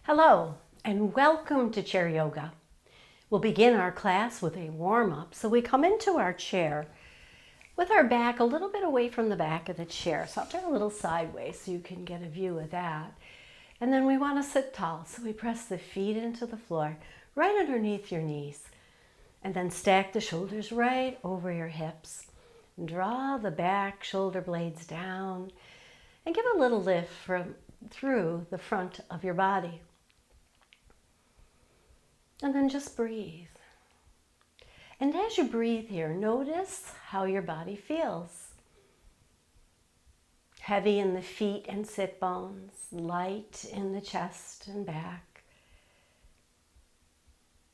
Hello and welcome to Chair Yoga. We'll begin our class with a warm-up. So we come into our chair with our back a little bit away from the back of the chair. So I'll turn a little sideways so you can get a view of that. And then we want to sit tall. So we press the feet into the floor right underneath your knees. And then stack the shoulders right over your hips. Draw the back shoulder blades down and give a little lift through the front of your body. And then just breathe. And as you breathe here, notice how your body feels. Heavy in the feet and sit bones, light in the chest and back.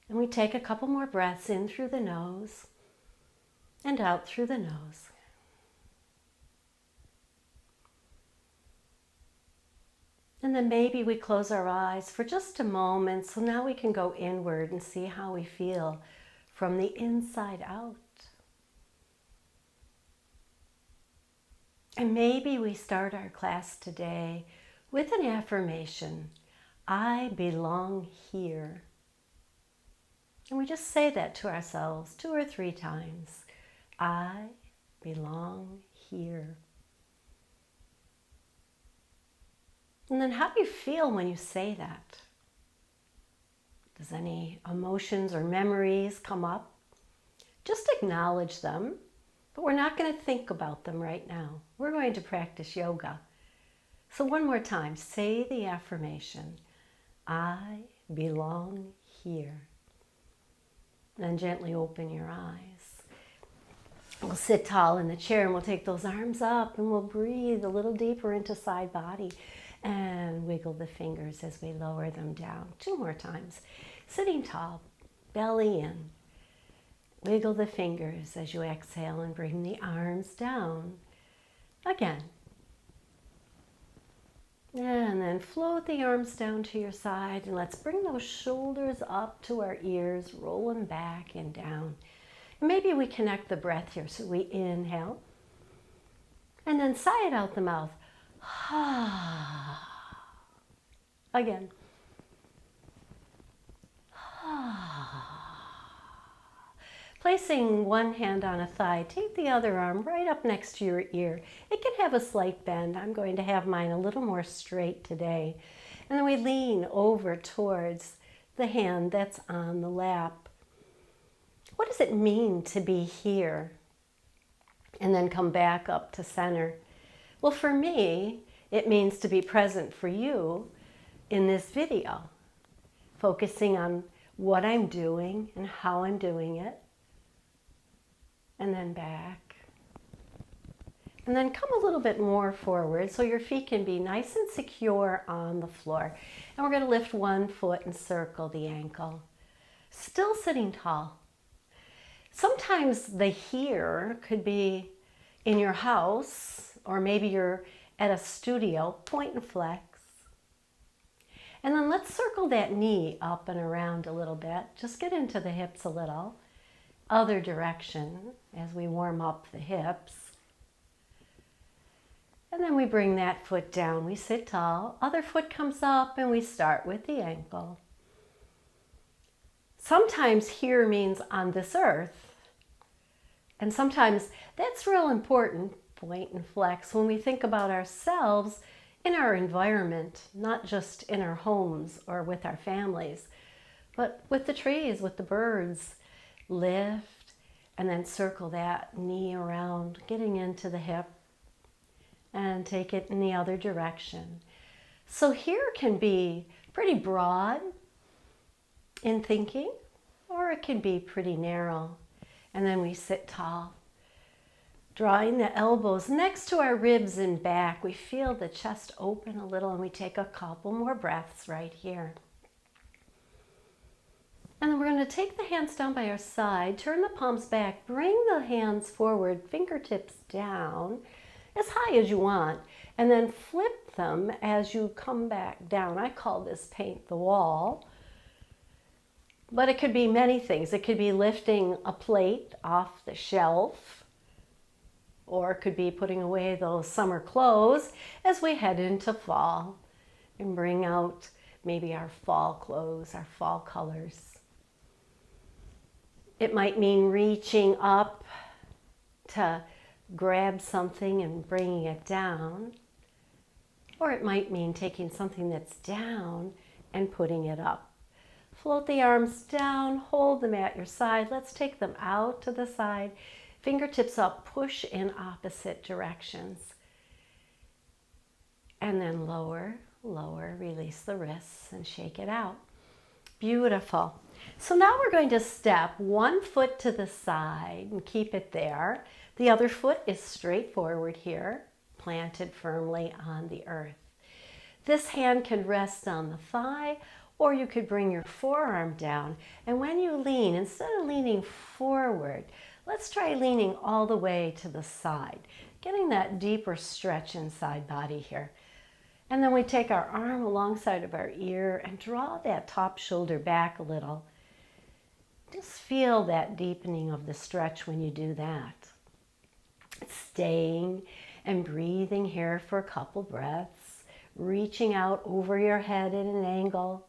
And we take a couple more breaths in through the nose and out through the nose. And then maybe we close our eyes for just a moment, so now we can go inward and see how we feel from the inside out. And maybe we start our class today with an affirmation, I belong here. And we just say that to ourselves 2 or 3 times. I belong here. And then how do you feel when you say that? Does any emotions or memories come up? Just acknowledge them, but we're not going to think about them right now. We're going to practice yoga. So one more time, say the affirmation, I belong here. Then gently open your eyes. We'll sit tall in the chair and we'll take those arms up and we'll breathe a little deeper into side body. And wiggle the fingers as we lower them down. 2 more times. Sitting tall, belly in. Wiggle the fingers as you exhale and bring the arms down. Again. And then float the arms down to your side. And let's bring those shoulders up to our ears. Roll them back and down. And maybe we connect the breath here. So we inhale. And then sigh it out the mouth. Again. Placing one hand on a thigh, take the other arm right up next to your ear. It can have a slight bend. I'm going to have mine a little more straight today. And then we lean over towards the hand that's on the lap. What does it mean to be here? And then come back up to center. Well, for me, it means to be present for you in this video, focusing on what I'm doing and how I'm doing it, and then back. And then come a little bit more forward so your feet can be nice and secure on the floor. And we're going to lift one foot and circle the ankle. Still sitting tall. Sometimes the here could be in your house, or maybe you're at a studio, point and flex. And then let's circle that knee up and around a little bit. Just get into the hips a little. Other direction as we warm up the hips. And then we bring that foot down. We sit tall. Other foot comes up and we start with the ankle. Sometimes here means on this earth. And sometimes that's real important. Point and flex when we think about ourselves in our environment, not just in our homes or with our families, but with the trees, with the birds. Lift and then circle that knee around, getting into the hip, and take it in the other direction. So here can be pretty broad in thinking, or it can be pretty narrow. And then we sit tall. Drawing the elbows next to our ribs and back. We feel the chest open a little and we take a couple more breaths right here. And then we're going to take the hands down by our side, turn the palms back, bring the hands forward, fingertips down as high as you want, and then flip them as you come back down. I call this paint the wall. But it could be many things. It could be lifting a plate off the shelf. Or it could be putting away those summer clothes as we head into fall and bring out maybe our fall clothes, our fall colors. It might mean reaching up to grab something and bringing it down. Or it might mean taking something that's down and putting it up. Float the arms down, hold them at your side. Let's take them out to the side. Fingertips up, push in opposite directions. And then lower, lower, release the wrists and shake it out. Beautiful. So now we're going to step one foot to the side and keep it there. The other foot is straight forward here, planted firmly on the earth. This hand can rest on the thigh, or you could bring your forearm down. And when you lean, instead of leaning forward, let's try leaning all the way to the side, getting that deeper stretch inside body here. And then we take our arm alongside of our ear and draw that top shoulder back a little. Just feel that deepening of the stretch when you do that. Staying and breathing here for a couple breaths, reaching out over your head at an angle.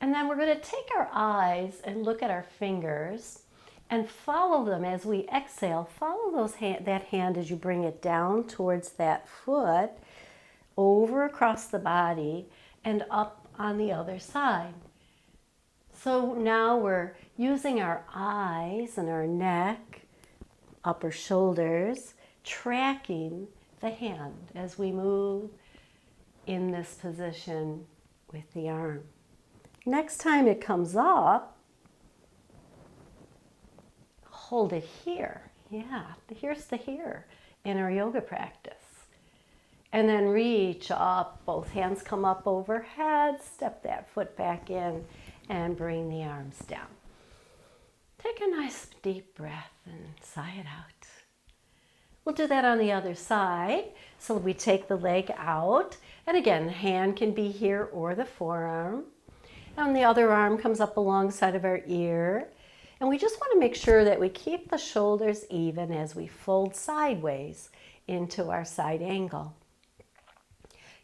And then we're going to take our eyes and look at our fingers and follow them as we exhale. Follow that hand as you bring it down towards that foot, over across the body, and up on the other side. So now we're using our eyes and our neck, upper shoulders, tracking the hand as we move in this position with the arm. Next time it comes up, hold it here. Yeah, here's the here in our yoga practice. And then reach up, both hands come up overhead, step that foot back in and bring the arms down. Take a nice deep breath and sigh it out. We'll do that on the other side. So we take the leg out, and again, the hand can be here or the forearm. And the other arm comes up alongside of our ear. And we just want to make sure that we keep the shoulders even as we fold sideways into our side angle.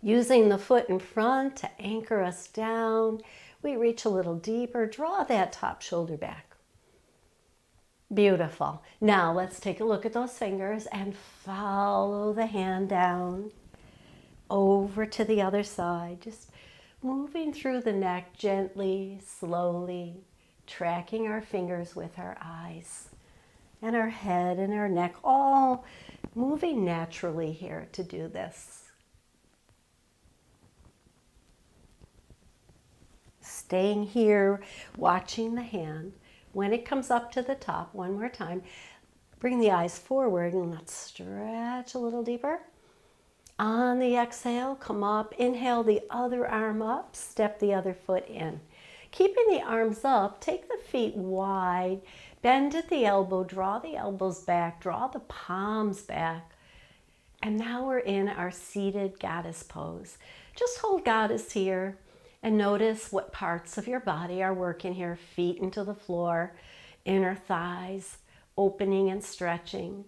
Using the foot in front to anchor us down, we reach a little deeper, draw that top shoulder back. Beautiful. Now let's take a look at those fingers and follow the hand down over to the other side. Just moving through the neck gently, slowly, tracking our fingers with our eyes and our head and our neck, all moving naturally here to do this. Staying here, watching the hand. When it comes up to the top, one more time, bring the eyes forward and let's stretch a little deeper. On the exhale, come up, inhale the other arm up, step the other foot in. Keeping the arms up, take the feet wide, bend at the elbow, draw the elbows back, draw the palms back. And now we're in our seated goddess pose. Just hold goddess here. And notice what parts of your body are working here. Feet into the floor, inner thighs opening and stretching,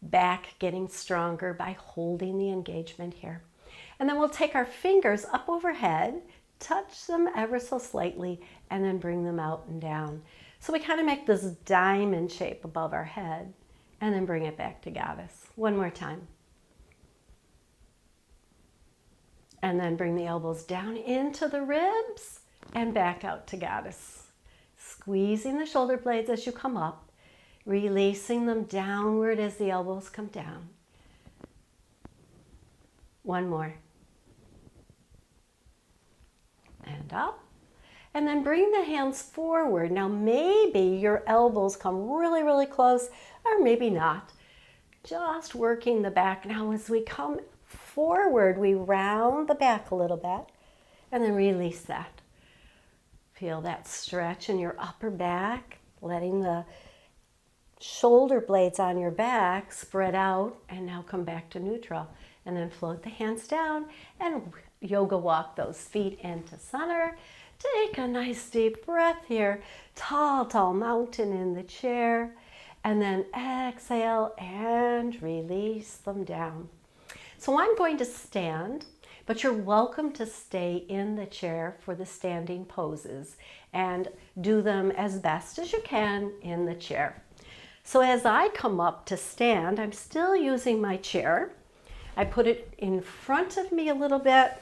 back getting stronger by holding the engagement here. And then we'll take our fingers up overhead, touch them ever so slightly, and then bring them out and down. So we kind of make this diamond shape above our head, and then bring it back to goddess. One more time. And then bring the elbows down into the ribs and back out to goddess. Squeezing the shoulder blades as you come up, releasing them downward as the elbows come down. One more. And up. And then bring the hands forward. Now maybe your elbows come really, really close, or maybe not. Just working the back. Now as we come forward, we round the back a little bit and then release that. Feel that stretch in your upper back, letting the shoulder blades on your back spread out, and now come back to neutral. And then float the hands down and yoga walk those feet into center. Take a nice deep breath here. Tall, tall mountain in the chair. And then exhale and release them down. So I'm going to stand. but you're welcome to stay in the chair for the standing poses and do them as best as you can in the chair. So as I come up to stand, I'm still using my chair. I put it in front of me a little bit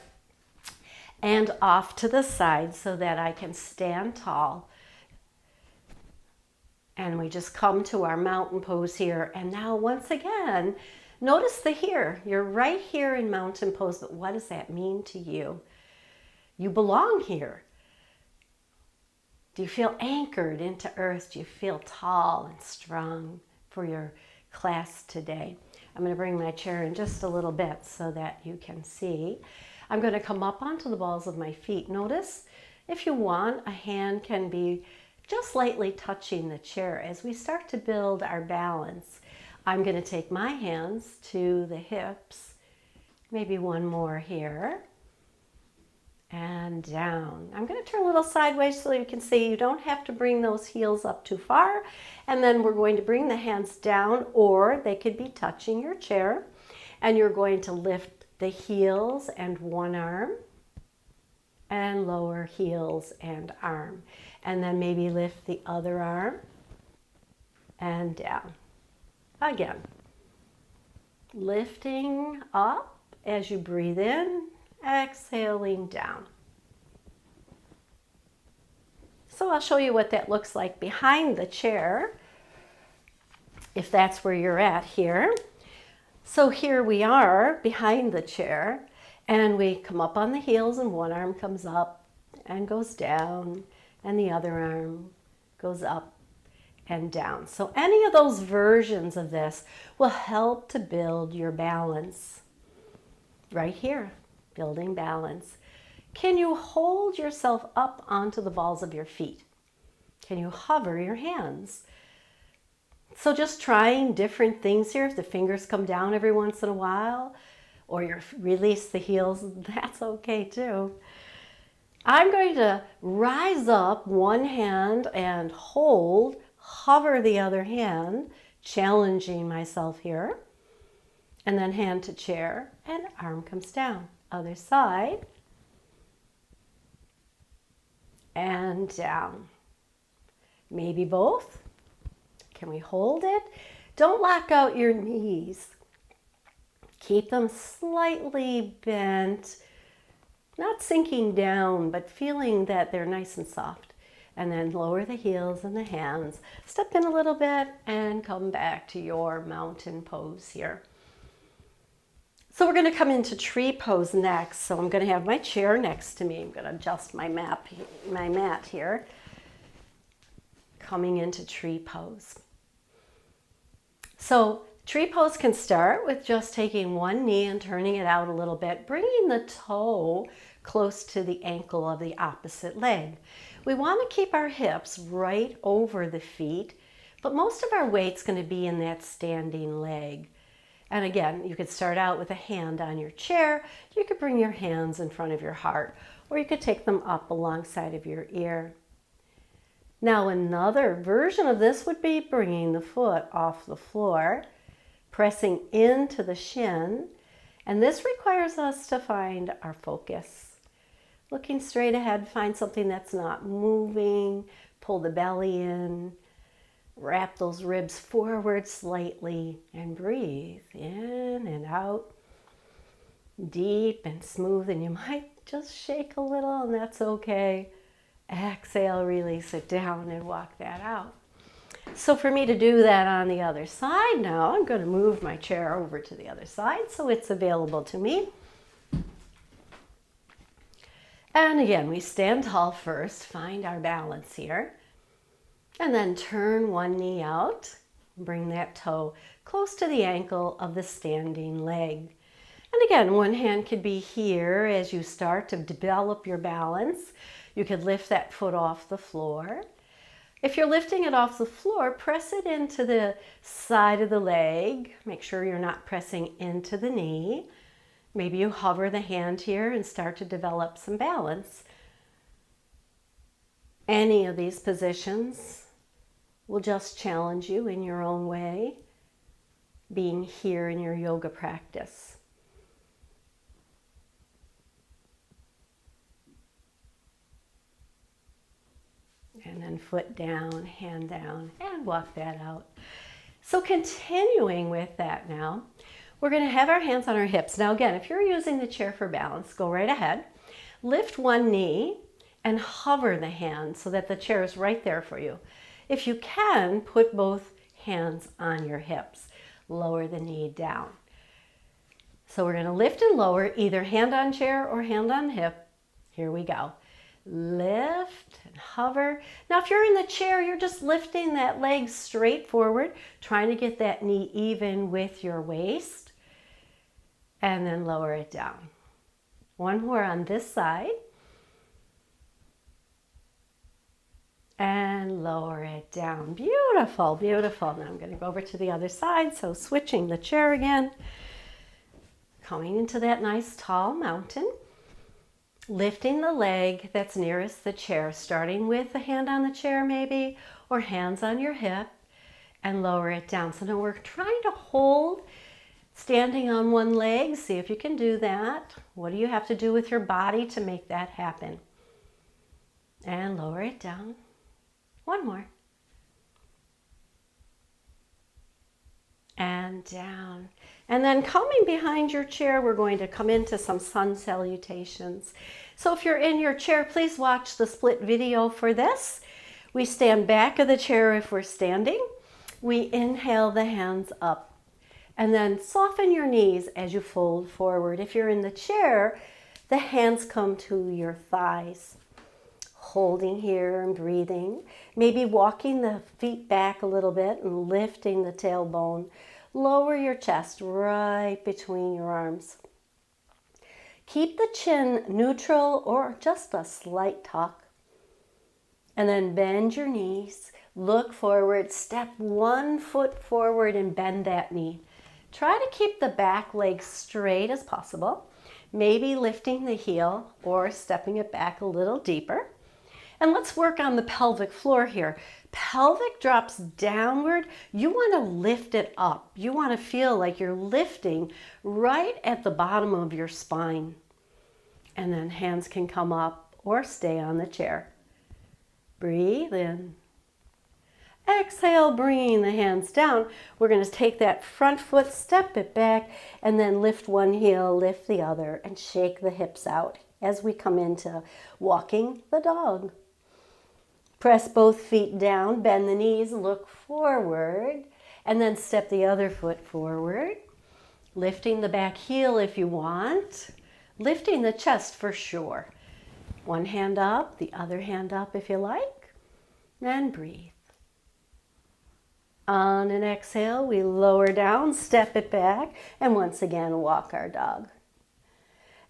and off to the side so that I can stand tall. And we just come to our mountain pose here. And now once again, notice the here. You're right here in mountain pose, but what does that mean to you? You belong here. Do you feel anchored into earth? Do you feel tall and strong for your class today? I'm going to bring my chair in just a little bit so that you can see. I'm going to come up onto the balls of my feet. Notice, if you want, a hand can be just lightly touching the chair as we start to build our balance. I'm going to take my hands to the hips, maybe one more here, and down. I'm going to turn a little sideways so you can see you don't have to bring those heels up too far. And then we're going to bring the hands down, or they could be touching your chair. And you're going to lift the heels and one arm, and lower heels and arm. And then maybe lift the other arm and down. Again, lifting up as you breathe in, exhaling down. So I'll show you what that looks like behind the chair, if that's where you're at here. So here we are behind the chair, and we come up on the heels, and one arm comes up and goes down, and the other arm goes up and down. So any of those versions of this will help to build your balance right here. Building balance. Can you hold yourself up onto the balls of your feet? Can you hover your hands? So just trying different things here. If the fingers come down every once in a while, or you release the heels, that's okay too. I'm going to rise up one hand and hold, hover the other hand, challenging myself here, and then hand to chair, and arm comes down. Other side, and down. Maybe both. Can we hold it? Don't lock out your knees. Keep them slightly bent, not sinking down, but feeling that they're nice and soft. And then lower the heels and the hands. Step in a little bit and come back to your mountain pose here. So we're going to come into tree pose next. So I'm going to have my chair next to me. I'm going to adjust my mat here. Coming into tree pose. So tree pose can start with just taking one knee and turning it out a little bit, bringing the toe close to the ankle of the opposite leg. We want to keep our hips right over the feet, but most of our weight's going to be in that standing leg. And again, you could start out with a hand on your chair. You could bring your hands in front of your heart, or you could take them up alongside of your ear. Now another version of this would be bringing the foot off the floor, pressing into the shin, and this requires us to find our focus. Looking straight ahead, find something that's not moving, pull the belly in, wrap those ribs forward slightly, and breathe in and out, deep and smooth, and you might just shake a little, and that's okay. Exhale, release it down, and walk that out. So for me to do that on the other side now, I'm going to move my chair over to the other side so it's available to me. And again, we stand tall first, find our balance here. And then turn one knee out, bring that toe close to the ankle of the standing leg. And again, one hand could be here as you start to develop your balance. You could lift that foot off the floor. If you're lifting it off the floor, press it into the side of the leg. Make sure you're not pressing into the knee. Maybe you hover the hand here and start to develop some balance. Any of these positions will just challenge you in your own way, being here in your yoga practice. and then foot down, hand down, and walk that out. So continuing with that now, we're going to have our hands on our hips. Now again, if you're using the chair for balance, go right ahead. Lift one knee and hover the hand so that the chair is right there for you. If you can, put both hands on your hips. Lower the knee down. So we're going to lift and lower, either hand on chair or hand on hip. Here we go. Lift and hover. Now if you're in the chair, you're just lifting that leg straight forward, trying to get that knee even with your waist, and then lower it down. One more on this side. And lower it down. Beautiful, beautiful. Now I'm going to go over to the other side, so switching the chair again. Coming into that nice tall mountain. Lifting the leg that's nearest the chair, starting with a hand on the chair maybe, or hands on your hip, and lower it down. So now we're trying to hold standing on one leg. See if you can do that. What do you have to do with your body to make that happen? And lower it down. One more. And down. And then coming behind your chair, we're going to come into some sun salutations. So if you're in your chair, please watch the split video for this. We stand back of the chair if we're standing. We inhale the hands up. And then soften your knees as you fold forward. If you're in the chair, the hands come to your thighs. Holding here and breathing. Maybe walking the feet back a little bit and lifting the tailbone. Lower your chest right between your arms. Keep the chin neutral or just a slight tuck. And then bend your knees. Look forward. Step one foot forward and bend that knee. Try to keep the back leg straight as possible. Maybe lifting the heel or stepping it back a little deeper. And let's work on the pelvic floor here. Pelvic drops downward. You want to lift it up. You want to feel like you're lifting right at the bottom of your spine. And then hands can come up or stay on the chair. Breathe in. Exhale, bringing the hands down. We're going to take that front foot, step it back, and then lift one heel, lift the other, and shake the hips out as we come into walking the dog. Press both feet down, bend the knees, look forward, and then step the other foot forward. Lifting the back heel if you want. Lifting the chest for sure. One hand up, the other hand up if you like. And breathe. On an exhale, we lower down, step it back, and once again, walk our dog.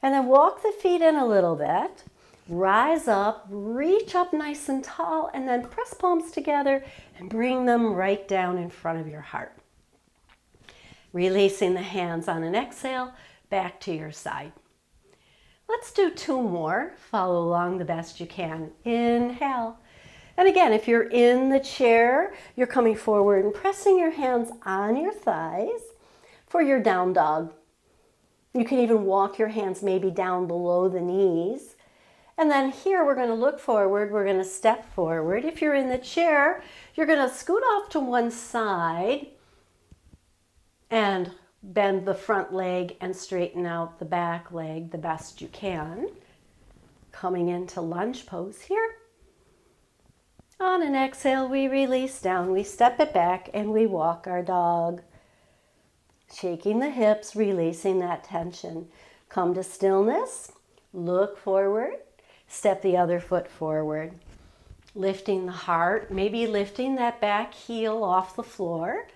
And then walk the feet in a little bit. Rise up, reach up nice and tall, and then press palms together and bring them right down in front of your heart. Releasing the hands on an exhale, back to your side. Let's do two more. Follow along the best you can. Inhale. And again, if you're in the chair, you're coming forward and pressing your hands on your thighs for your down dog. You can even walk your hands maybe down below the knees. And then here we're going to look forward, we're going to step forward. If you're in the chair, you're going to scoot off to one side and bend the front leg and straighten out the back leg the best you can. Coming into lunge pose here. On an exhale, we release down, we step it back, and we walk our dog. Shaking the hips, releasing that tension. Come to stillness, look forward. Step the other foot forward, lifting the heart, maybe lifting that back heel off the floor.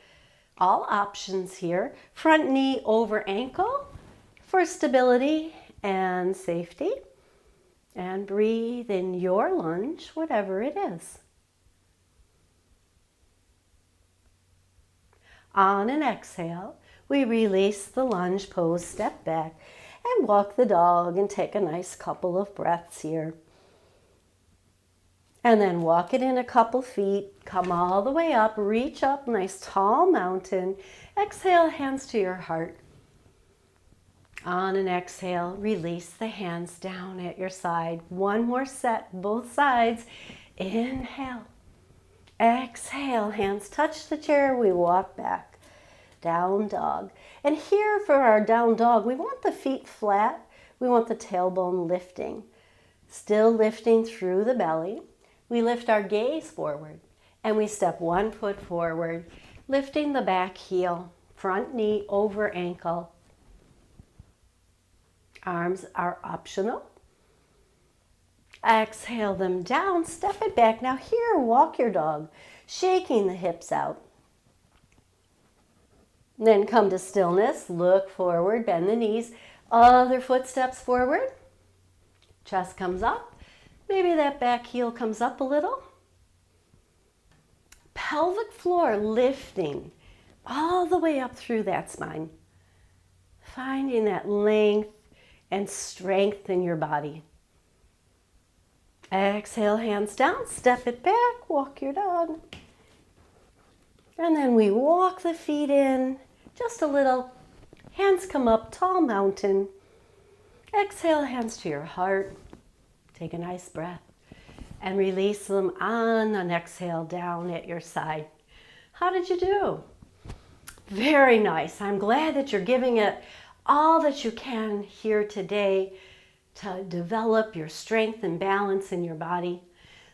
All options here. Front knee over ankle for stability and safety. And breathe in your lunge, whatever it is. On an exhale, we release the lunge pose, step back, and walk the dog and take a nice couple of breaths here. And then walk it in a couple feet, come all the way up, reach up, nice tall mountain. Exhale, hands to your heart. On an exhale, release the hands down at your side. One more set, both sides. Inhale. Exhale, hands touch the chair, we walk back. Down dog. And here for our down dog, we want the feet flat. We want the tailbone lifting. Still lifting through the belly. We lift our gaze forward and we step one foot forward, lifting the back heel, front knee over ankle. Arms are optional. Exhale them down, step it back. Now here, walk your dog, shaking the hips out. Then come to stillness, look forward, bend the knees, other footsteps forward. Chest comes up, maybe that back heel comes up a little. Pelvic floor lifting all the way up through that spine. Finding that length and strength in your body. Exhale, hands down, step it back, walk your dog. And then we walk the feet in just a little. Hands come up, tall mountain. Exhale, hands to your heart. Take a nice breath and release them on an exhale down at your side. How did you do? Very nice. I'm glad that you're giving it all that you can here today to develop your strength and balance in your body.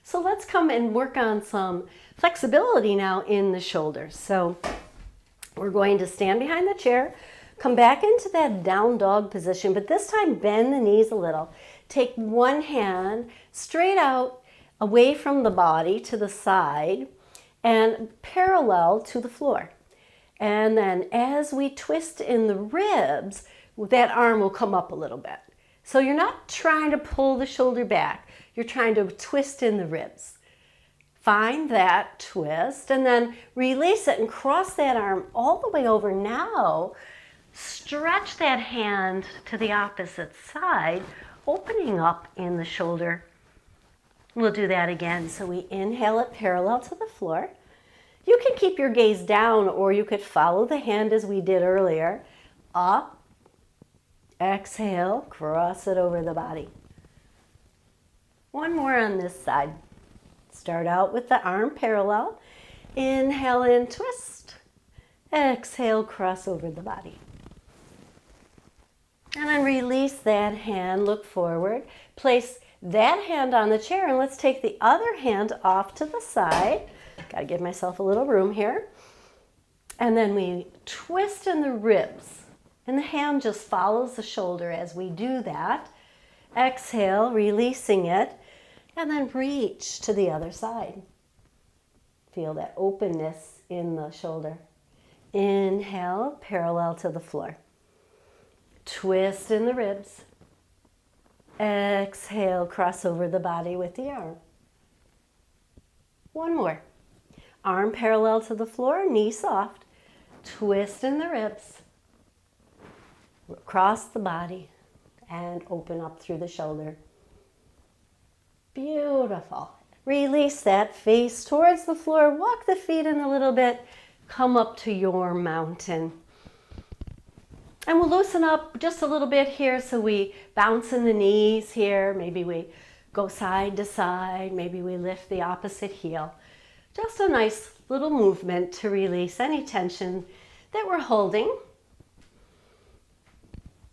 So let's come and work on some flexibility now in the shoulders. So we're going to stand behind the chair, come back into that down dog position, but this time bend the knees a little. Take one hand straight out away from the body to the side and parallel to the floor. And then as we twist in the ribs, that arm will come up a little bit. So you're not trying to pull the shoulder back. You're trying to twist in the ribs. Find that twist and then release it and cross that arm all the way over. Now, stretch that hand to the opposite side, opening up in the shoulder. We'll do that again. So we inhale it parallel to the floor. You can keep your gaze down or you could follow the hand as we did earlier. Up. Exhale, cross it over the body. One more on this side. Start out with the arm parallel. Inhale in, twist. Exhale, cross over the body. And then release that hand, look forward. Place that hand on the chair and let's take the other hand off to the side. Gotta give myself a little room here. And then we twist in the ribs. And the hand just follows the shoulder as we do that. Exhale, releasing it, and then reach to the other side. Feel that openness in the shoulder. Inhale, parallel to the floor. Twist in the ribs. Exhale, cross over the body with the arm. One more. Arm parallel to the floor, knee soft. Twist in the ribs. Cross the body and open up through the shoulder. Beautiful. Release that, face towards the floor, walk the feet in a little bit, come up to your mountain. And we'll loosen up just a little bit here, so we bounce in the knees here, maybe we go side to side, maybe we lift the opposite heel. Just a nice little movement to release any tension that we're holding.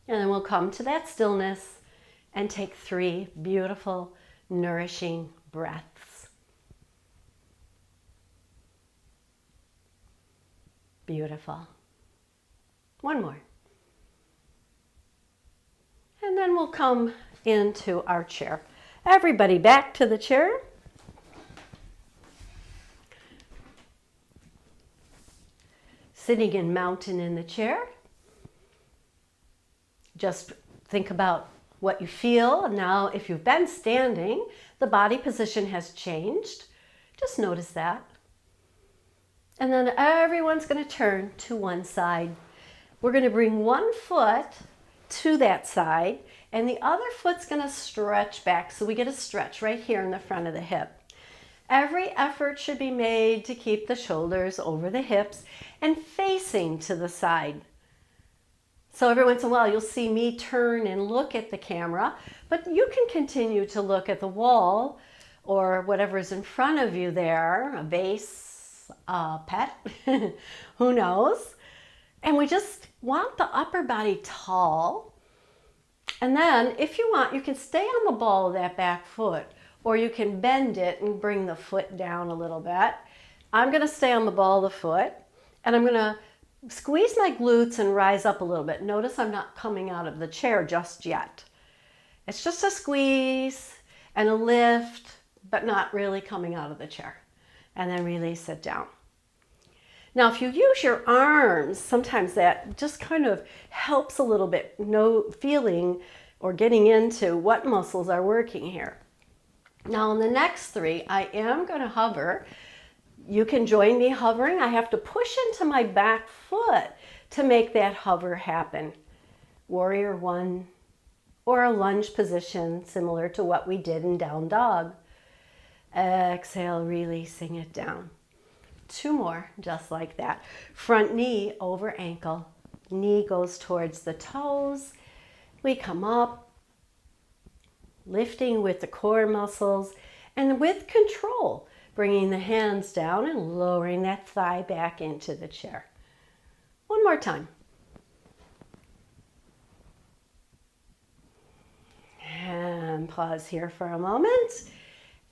And then we'll come to that stillness and take 3 beautiful, nourishing breaths. Beautiful. One more. And then we'll come into our chair. Everybody back to the chair. Sitting in mountain in the chair. Just think about what you feel. Now, if you've been standing, the body position has changed. Just notice that. And then everyone's going to turn to one side. We're going to bring one foot to that side, and the other foot's going to stretch back. So we get a stretch right here in the front of the hip. Every effort should be made to keep the shoulders over the hips and facing to the side. So every once in a while you'll see me turn and look at the camera, but you can continue to look at the wall or whatever's in front of you there, a vase, a pet, who knows. And we just want the upper body tall. And then if you want, you can stay on the ball of that back foot, or you can bend it and bring the foot down a little bit. I'm going to stay on the ball of the foot, and I'm going to squeeze my glutes and rise up a little bit. Notice I'm not coming out of the chair just yet. It's just a squeeze and a lift, but not really coming out of the chair. And then release it down. Now, if you use your arms, sometimes that just kind of helps a little bit, feeling or getting into what muscles are working here. Now, in the next three, I am going to hover. You can join me hovering. I have to push into my back foot to make that hover happen. Warrior one, or a lunge position similar to what we did in down dog. Exhale, releasing it down. Two more, just like that. Front knee over ankle. Knee goes towards the toes. We come up, lifting with the core muscles and with control, bringing the hands down and lowering that thigh back into the chair. One more time. And pause here for a moment,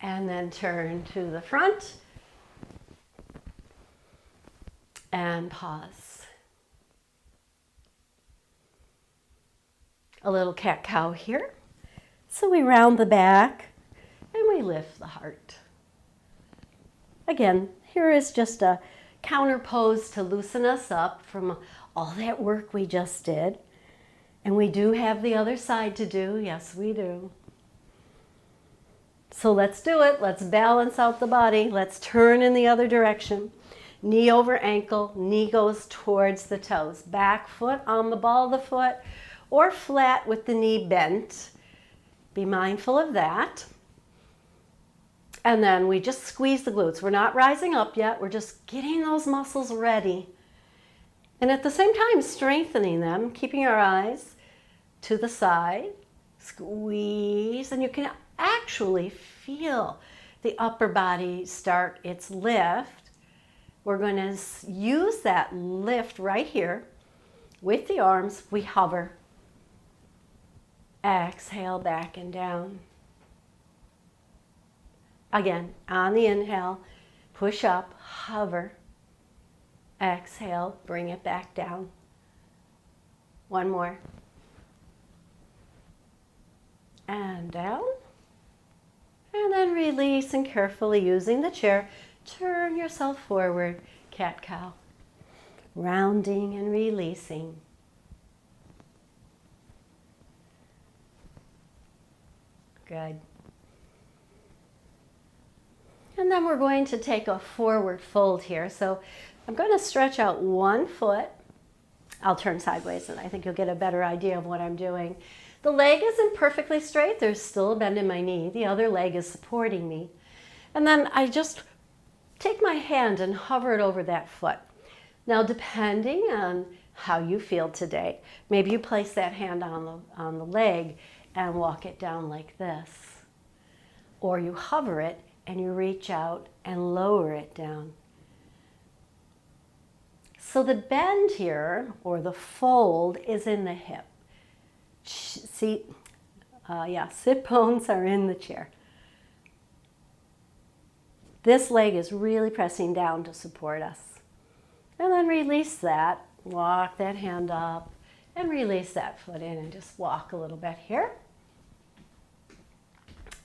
and then turn to the front and pause. A little cat-cow here. So we round the back and we lift the heart. Again, here is just a counter pose to loosen us up from all that work we just did. And we do have the other side to do. Yes, we do. So let's do it. Let's balance out the body. Let's turn in the other direction. Knee over ankle, knee goes towards the toes. Back foot on the ball of the foot or flat with the knee bent. Be mindful of that. And then we just squeeze the glutes. We're not rising up yet. We're just getting those muscles ready. And at the same time, strengthening them, keeping our eyes to the side. Squeeze, and you can actually feel the upper body start its lift. We're going to use that lift right here with the arms. We hover. Exhale back and down. Again, on the inhale, push up, hover. Exhale, bring it back down. One more. And down. And then release, and carefully using the chair, turn yourself forward, cat-cow. Rounding and releasing. Good. And then we're going to take a forward fold here. So I'm going to stretch out one foot. I'll turn sideways and I think you'll get a better idea of what I'm doing. The leg isn't perfectly straight. There's still a bend in my knee. The other leg is supporting me. And then I just take my hand and hover it over that foot. Now, depending on how you feel today, maybe you place that hand on the leg and walk it down like this. Or you hover it and you reach out and lower it down. So the bend here, or the fold, is in the hip. Sit bones are in the chair. This leg is really pressing down to support us. And then release that, walk that hand up, and release that foot in and just walk a little bit here.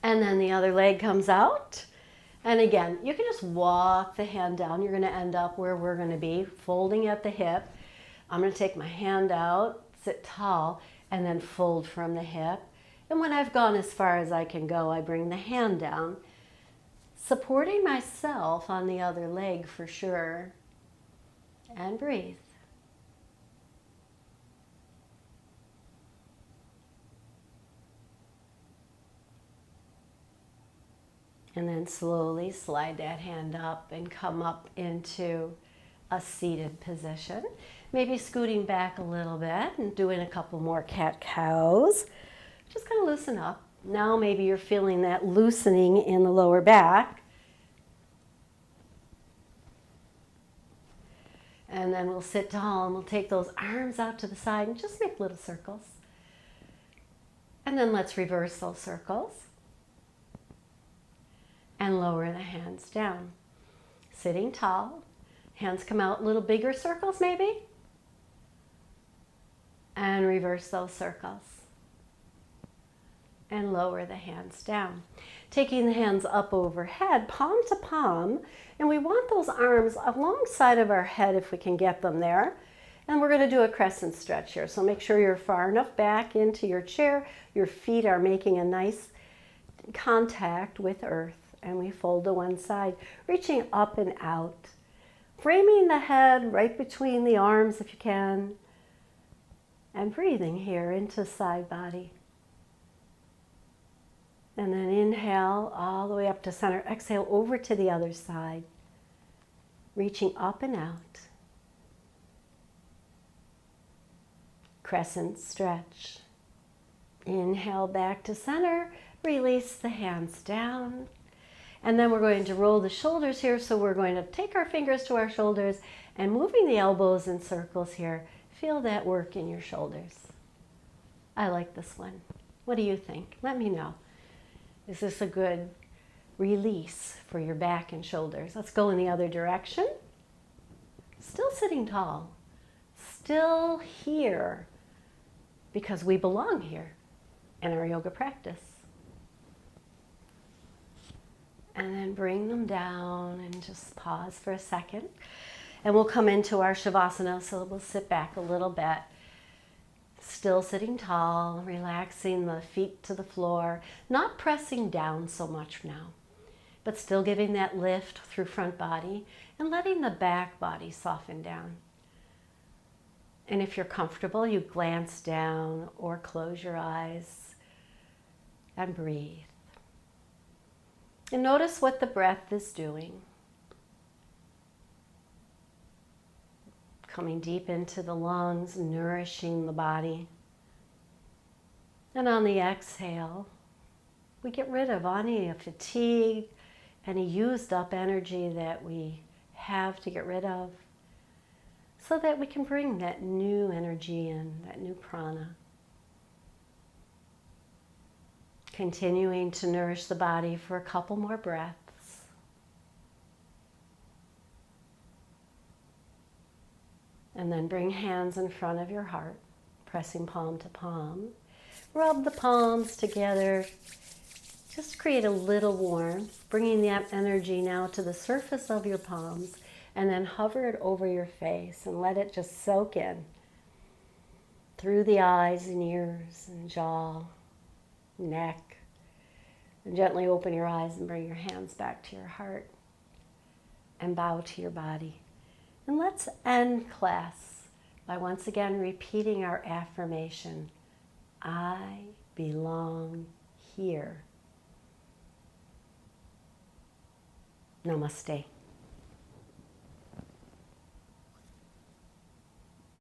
And then the other leg comes out. And again, you can just walk the hand down. You're going to end up where we're going to be, folding at the hip. I'm going to take my hand out, sit tall, and then fold from the hip. And when I've gone as far as I can go, I bring the hand down, supporting myself on the other leg for sure. And breathe. And then slowly slide that hand up and come up into a seated position. Maybe scooting back a little bit and doing a couple more cat-cows. Just kind of loosen up. Now maybe you're feeling that loosening in the lower back. And then we'll sit tall and we'll take those arms out to the side and just make little circles. And then let's reverse those circles. And lower the hands down. Sitting tall. Hands come out, little bigger circles maybe. And reverse those circles. And lower the hands down. Taking the hands up overhead, palm to palm, and we want those arms alongside of our head if we can get them there. And we're going to do a crescent stretch here. So make sure you're far enough back into your chair. Your feet are making a nice contact with earth. And we fold to one side, reaching up and out. Framing the head right between the arms if you can. And breathing here into side body. And then inhale all the way up to center. Exhale over to the other side. Reaching up and out. Crescent stretch. Inhale back to center. Release the hands down. And then we're going to roll the shoulders here. So we're going to take our fingers to our shoulders and moving the elbows in circles here. Feel that work in your shoulders. I like this one. What do you think? Let me know. Is this a good release for your back and shoulders? Let's go in the other direction. Still sitting tall. Still here because we belong here in our yoga practice. And then bring them down and just pause for a second. And we'll come into our Shavasana, so we'll sit back a little bit. Still sitting tall, relaxing the feet to the floor, not pressing down so much now, but still giving that lift through front body and letting the back body soften down. And if you're comfortable, you glance down or close your eyes and breathe. And notice what the breath is doing. Coming deep into the lungs, nourishing the body. And on the exhale, we get rid of any fatigue, any used up energy that we have to get rid of, so that we can bring that new energy in, that new prana. Continuing to nourish the body for a couple more breaths. And then bring hands in front of your heart, pressing palm to palm. Rub the palms together. Just create a little warmth, bringing that energy now to the surface of your palms, and then hover it over your face and let it just soak in through the eyes and ears and jaw, neck. And gently open your eyes and bring your hands back to your heart and bow to your body. And let's end class by once again repeating our affirmation. I belong here. Namaste.